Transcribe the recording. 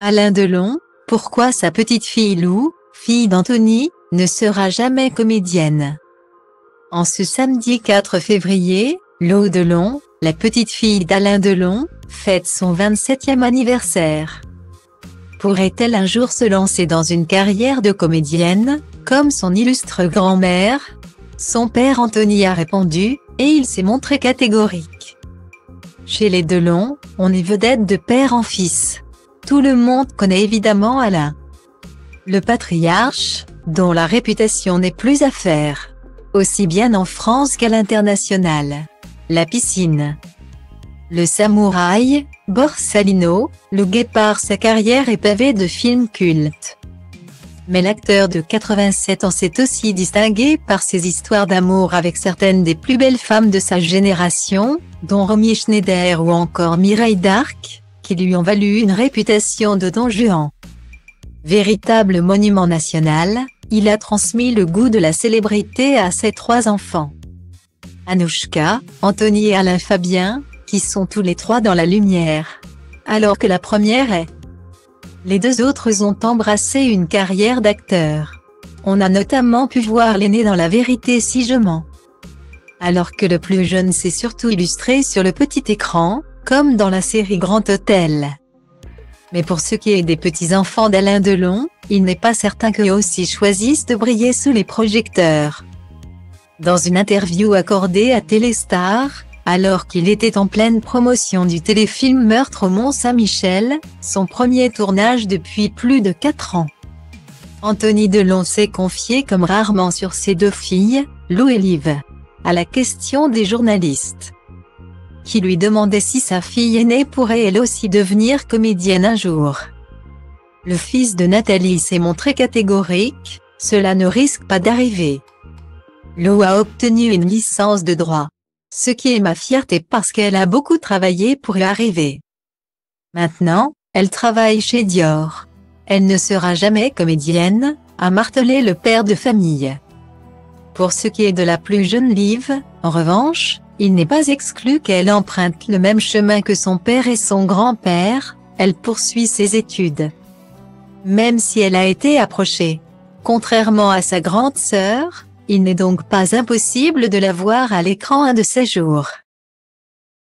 Alain Delon, pourquoi sa petite fille Lou, fille d'Anthony, ne sera jamais comédienne? En ce samedi 4 février, Lou Delon, la petite fille d'Alain Delon, fête son 27e anniversaire. Pourrait-elle un jour se lancer dans une carrière de comédienne, comme son illustre grand-mère? Son père Anthony a répondu, et il s'est montré catégorique. Chez les Delon, on est vedette de père en fils. Tout le monde connaît évidemment Alain, le patriarche, dont la réputation n'est plus à faire, aussi bien en France qu'à l'international. La piscine, le samouraï, Borsalino, le guépard. Sa carrière est pavée de films cultes. Mais l'acteur de 87 ans s'est aussi distingué par ses histoires d'amour avec certaines des plus belles femmes de sa génération, dont Romy Schneider ou encore Mireille d'Arc, qui lui ont valu une réputation de Don Juan. Véritable monument national, il a transmis le goût de la célébrité à ses 3 enfants. Anouchka, Anthony et Alain Fabien, qui sont tous les 3 dans la lumière, alors que la première est. Les 2 autres ont embrassé une carrière d'acteur. On a notamment pu voir l'aîné dans La vérité si je mens, alors que le plus jeune s'est surtout illustré sur le petit écran, comme dans la série Grand Hôtel. Mais pour ce qui est des petits-enfants d'Alain Delon, il n'est pas certain qu'eux aussi choisissent de briller sous les projecteurs. Dans une interview accordée à Téléstar, alors qu'il était en pleine promotion du téléfilm Meurtre au Mont-Saint-Michel, son premier tournage depuis plus de 4 ans, Anthony Delon s'est confié comme rarement sur ses 2 filles, Lou et Liv, à la question des journalistes, qui lui demandait si sa fille aînée pourrait elle aussi devenir comédienne un jour. Le fils de Nathalie s'est montré catégorique, cela ne risque pas d'arriver. Lou a obtenu une licence de droit, ce qui est ma fierté parce qu'elle a beaucoup travaillé pour y arriver. Maintenant, elle travaille chez Dior. Elle ne sera jamais comédienne, a martelé le père de famille. Pour ce qui est de la plus jeune Liv, en revanche, il n'est pas exclu qu'elle emprunte le même chemin que son père et son grand-père, elle poursuit ses études. Même si elle a été approchée. Contrairement à sa grande sœur, il n'est donc pas impossible de la voir à l'écran un de ces jours.